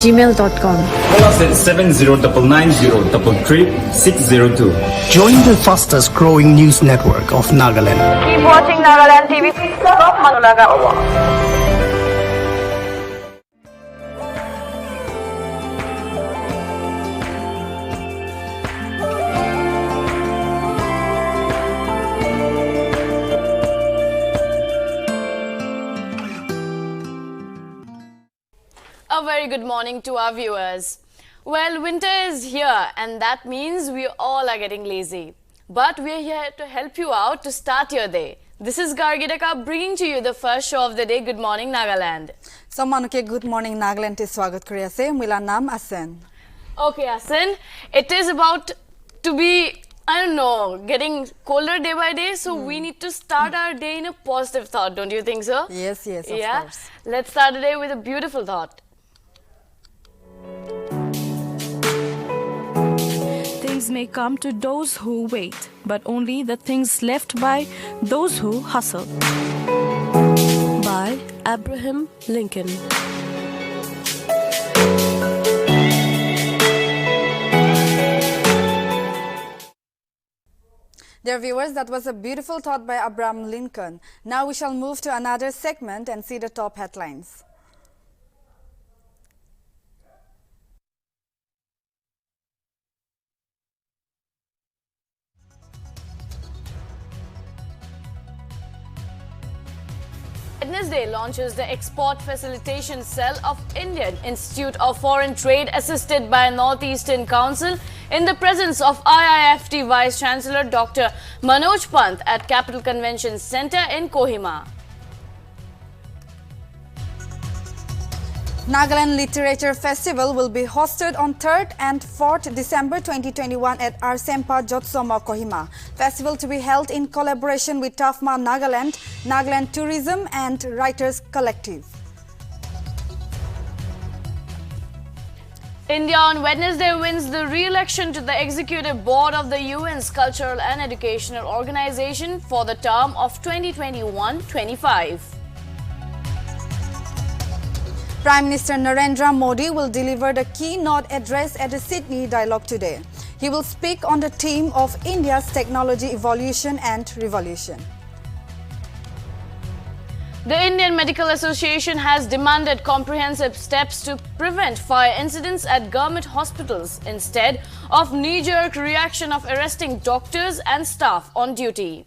gmail.com. Call us at 7099033602. Join the fastest growing news network of Nagaland. Keep watching Nagaland TV. Stop Manulaga. A very good morning to our viewers. Well, winter is here and that means we all are getting lazy. But we are here to help you out to start your day. This is Gargidaka bringing to you the first show of the day. Good morning, Nagaland. Sammanuke good morning Nagaland te swagat kori ase. Mila naam Asen. Okay, Asen. It is about to be, I don't know, getting colder day by day. So we need to start our day in a positive thought. Don't you think so? Yes, of course. Let's start the day with a beautiful thought. Things may come to those who wait, but only the things left by those who hustle. By Abraham Lincoln. Dear viewers, that was a beautiful thought by Abraham Lincoln. Now we shall move to another segment and see the top headlines. Wednesday launches the Export Facilitation Cell of Indian Institute of Foreign Trade assisted by Northeastern Council in the presence of IIFT Vice Chancellor Dr. Manoj Pant at Capital Convention Centre in Kohima. Nagaland Literature Festival will be hosted on 3rd and 4th December 2021 at Arsempa Jotsoma, Kohima. Festival to be held in collaboration with Tafma Nagaland, Nagaland Tourism and Writers Collective. India on Wednesday wins the re-election to the Executive Board of the UN's Cultural and Educational Organization for the term of 2021-25. Prime Minister Narendra Modi will deliver the keynote address at the Sydney Dialogue today. He will speak on the theme of India's technology evolution and revolution. The Indian Medical Association has demanded comprehensive steps to prevent fire incidents at government hospitals instead of knee-jerk reaction of arresting doctors and staff on duty.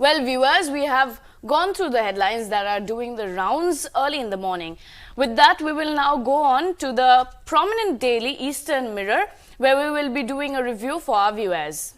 Well, viewers, we have gone through the headlines that are doing the rounds early in the morning. With that, we will now go on to the prominent daily Eastern Mirror, where we will be doing a review for our viewers.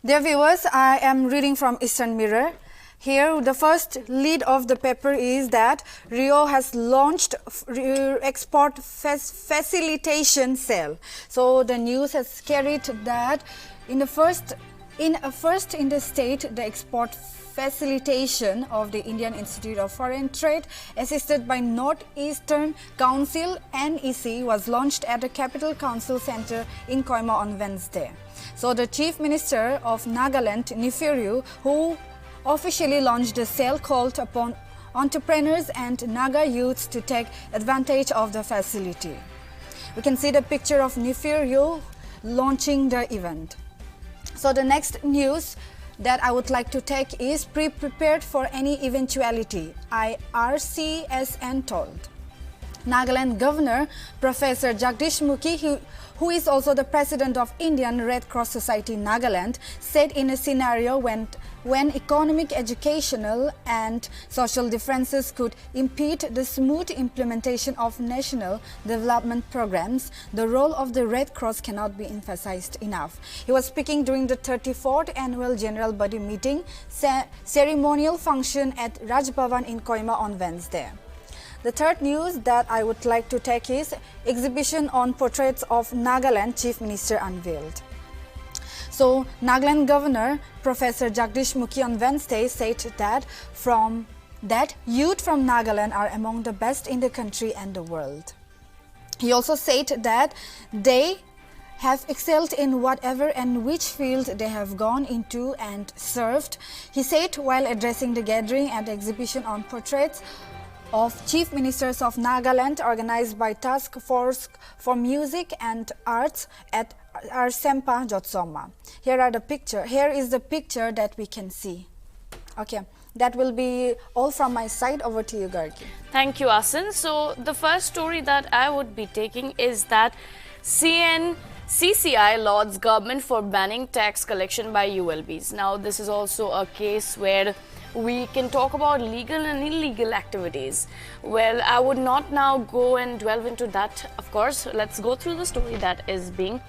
Dear viewers, I am reading from Eastern Mirror. Here, the first lead of the paper is that Rio has launched export facilitation cell. So the news has carried that in the first in the state, the export facilitation of the Indian Institute of Foreign Trade, assisted by Northeastern Council (NEC), was launched at the Capital Council Centre in Kohima on Wednesday. So the Chief Minister of Nagaland, Nefiru, who officially launched the sale, called upon entrepreneurs and Naga youths to take advantage of the facility. We can see the picture of Nefiru launching the event. So the next news that I would like to take is prepared for any eventuality, IRCSN told. Nagaland Governor Professor Jagdish Mukhi, who is also the president of Indian Red Cross Society Nagaland, said in a scenario when economic, educational and social differences could impede the smooth implementation of national development programs, the role of the Red Cross cannot be emphasized enough. He was speaking during the 34th Annual General Body Meeting ceremonial function at Raj Bhavan in Kohima on Wednesday. The third news that I would like to take is exhibition on portraits of Nagaland Chief Minister unveiled. So, Nagaland Governor Professor Jagdish Mukhi on Wednesday said that youth from Nagaland are among the best in the country and the world. He also said that they have excelled in whatever and which field they have gone into and served. He said while addressing the gathering and exhibition on portraits of Chief Ministers of Nagaland organized by Task Force for Music and Arts at Arsempa Jotsoma. Here is the picture that we can see. Okay, that will be all from my side. Over to you, Gargi. Thank you, Asin. So the first story that I would be taking is that CCI lauds government for banning tax collection by ULBs. Now, this is also a case where we can talk about legal and illegal activities. Well, I would not now go and delve into that, of course. Let's go through the story that is being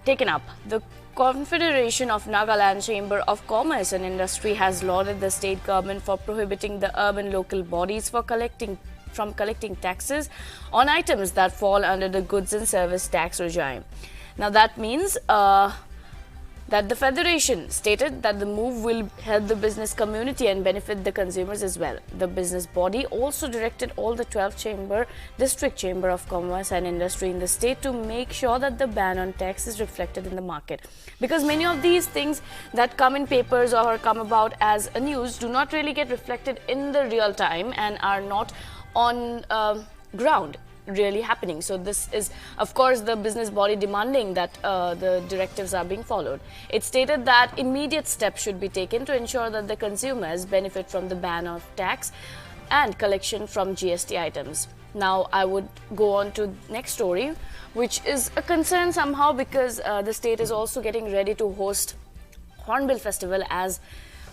taken up. The Confederation of Nagaland Chamber of Commerce and Industry has lauded the state government for prohibiting the urban local bodies from collecting taxes on items that fall under the goods and service tax regime. Now that means that the Federation stated that the move will help the business community and benefit the consumers as well. The business body also directed all the 12 district chamber of commerce and industry in the state to make sure that the ban on tax is reflected in the market. Because many of these things that come in papers or come about as a news do not really get reflected in the real time and are not on ground really happening. So this is, of course, the business body demanding that the directives are being followed. It stated that immediate steps should be taken to ensure that the consumers benefit from the ban of tax and collection from GST items. Now I would go on to next story, which is a concern somehow because the state is also getting ready to host Hornbill Festival. As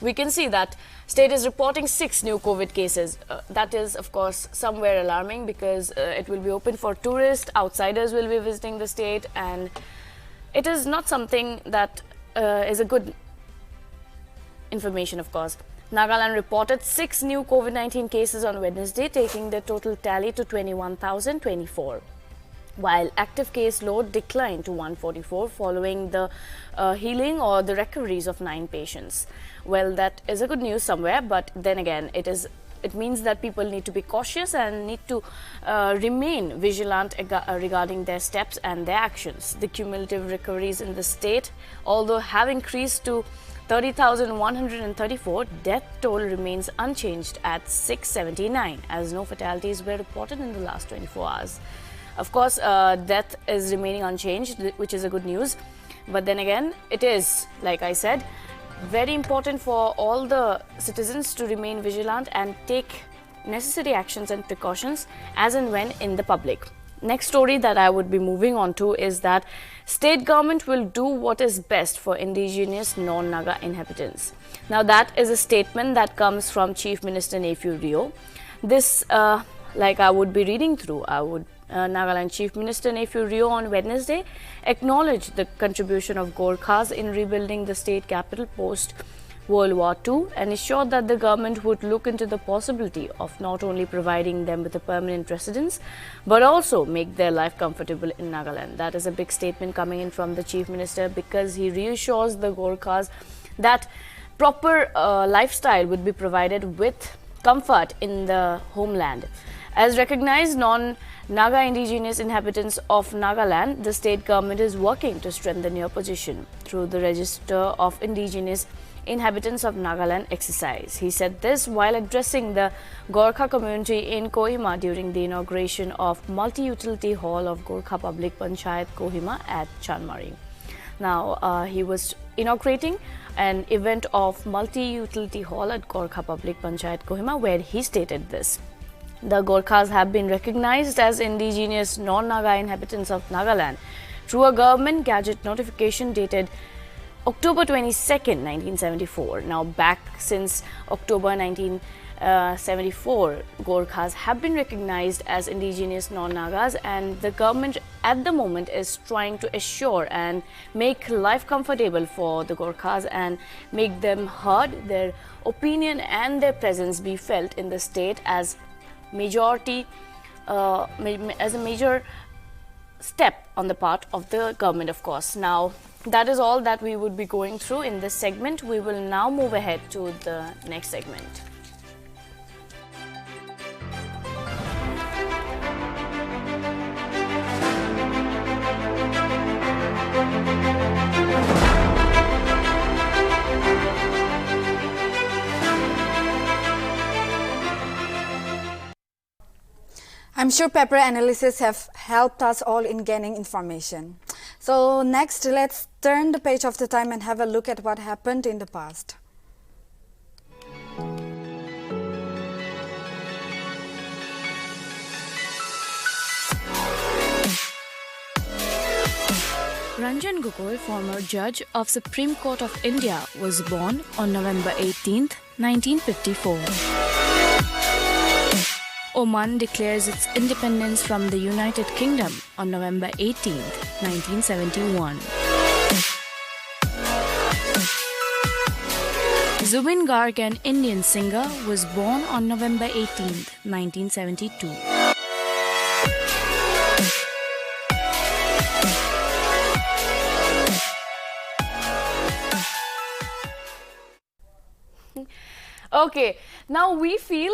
we can see that state is reporting 6 new COVID cases. That is, of course, somewhere alarming because it will be open for tourists, outsiders will be visiting the state, and it is not something that is a good information, of course. Nagaland reported 6 new COVID-19 cases on Wednesday, taking the total tally to 21,024. While active case load declined to 144 following the healing or the recoveries of 9 patients. Well, that is a good news somewhere, but then again, it means that people need to be cautious and need to remain vigilant regarding their steps and their actions. The cumulative recoveries in the state, although have increased to 30,134, death toll remains unchanged at 679, as no fatalities were reported in the last 24 hours. Of course, death is remaining unchanged, which is a good news. But then again, it is, like I said, very important for all the citizens to remain vigilant and take necessary actions and precautions as and when in the public. Next story that I would be moving on to is that state government will do what is best for indigenous non-Naga inhabitants. Now that is a statement that comes from Chief Minister Nephew Rio. This, like I would be reading through, Nagaland Chief Minister Nephew Rio on Wednesday acknowledged the contribution of Gorkhas in rebuilding the state capital post World War II and assured that the government would look into the possibility of not only providing them with a permanent residence but also make their life comfortable in Nagaland. That is a big statement coming in from the Chief Minister because he reassures the Gorkhas that proper lifestyle would be provided with comfort in the homeland. As recognized non-Naga indigenous inhabitants of Nagaland, the state government is working to strengthen your position through the Register of Indigenous Inhabitants of Nagaland exercise. He said this while addressing the Gorkha community in Kohima during the inauguration of Multi-Utility Hall of Gorkha Public Panchayat Kohima at Chanmari. Now, he was inaugurating an event of Multi-Utility Hall at Gorkha Public Panchayat Kohima where he stated this. The Gorkhas have been recognized as indigenous non-Naga inhabitants of Nagaland through a government gadget notification dated October 22nd, 1974. Now, back since October 1974, Gorkhas have been recognized as indigenous non-Nagas, and the government at the moment is trying to assure and make life comfortable for the Gorkhas and make them heard, their opinion and their presence be felt in the state as majority as a major step on the part of the government, of course. Now, that is all that we would be going through in this segment. We will now move ahead to the next segment. I'm sure paper analysis have helped us all in gaining information. So next, let's turn the page of the time and have a look at what happened in the past. Ranjan Gogoi, former judge of Supreme Court of India, was born on November 18, 1954. Oman declares its independence from the United Kingdom on November 18, 1971. Zubin Garg, an Indian singer, was born on November 18, 1972. Okay, now we feel,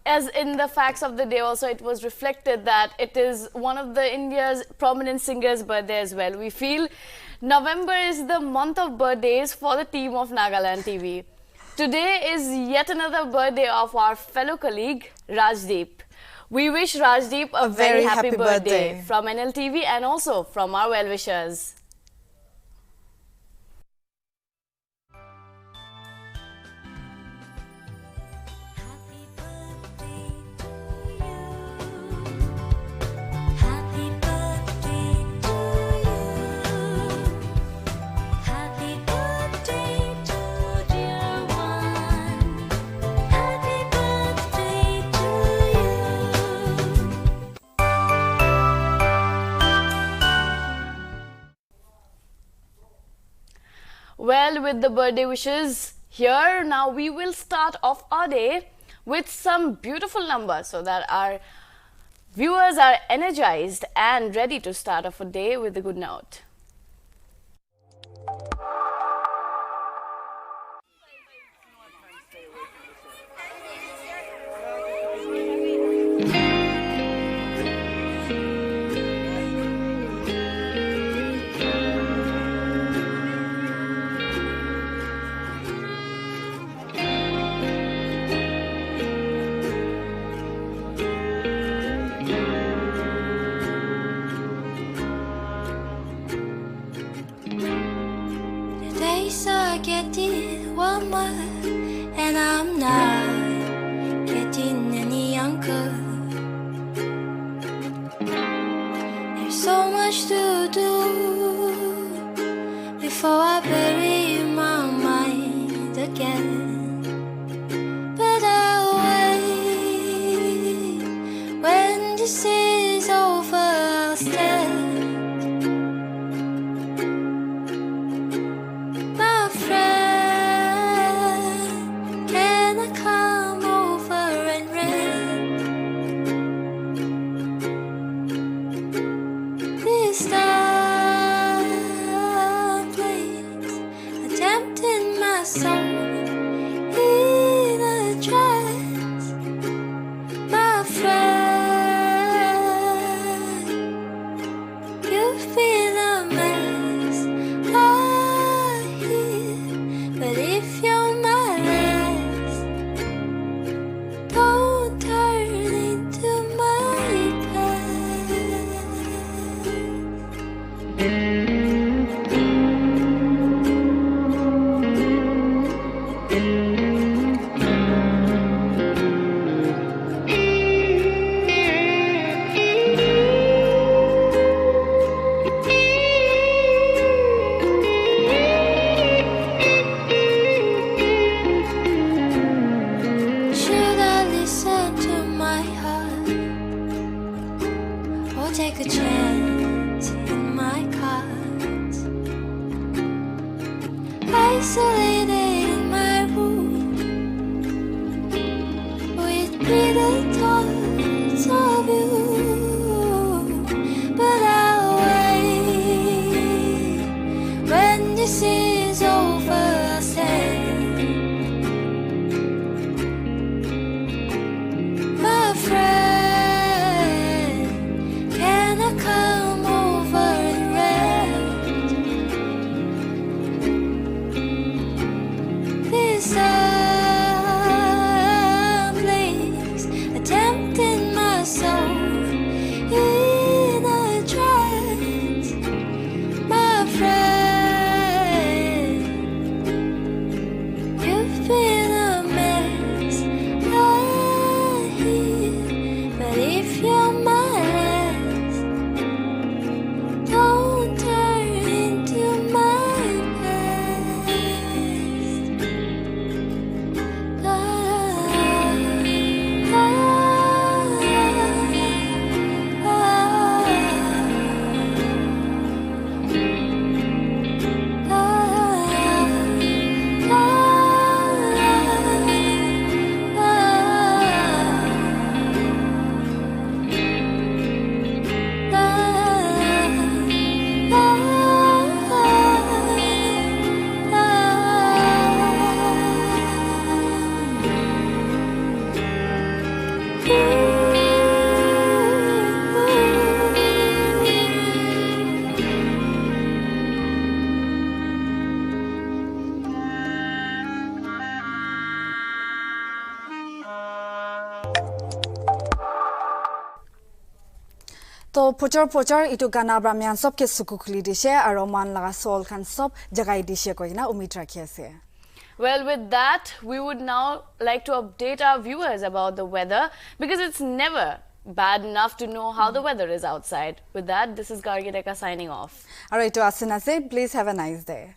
as in the facts of the day also, it was reflected that it is one of the India's prominent singers' birthday as well. We feel November is the month of birthdays for the team of Nagaland TV. Today is yet another birthday of our fellow colleague, Rajdeep. We wish Rajdeep a very happy birthday from NLTV and also from our well-wishers. Well, with the birthday wishes here, now we will start off our day with some beautiful numbers so that our viewers are energized and ready to start off a day with a good note. Getting warmer, and I'm not getting any younger. There's so much to do before I bury my mind again. But I'll wait. When this is over, I'll stand. Take a chance in my cards. Isolated in my room with bitter thoughts of you. So pochor itu gana bramian sob ke suku khuli dishe aro man laga sol khan sob jagai dishe koina umid rakhi ase. Well, with that, we would now like to update our viewers about the weather because it's never bad enough to know how the weather is outside. With that, this is Gargideka signing off. Alright, to Asinase, please have a nice day.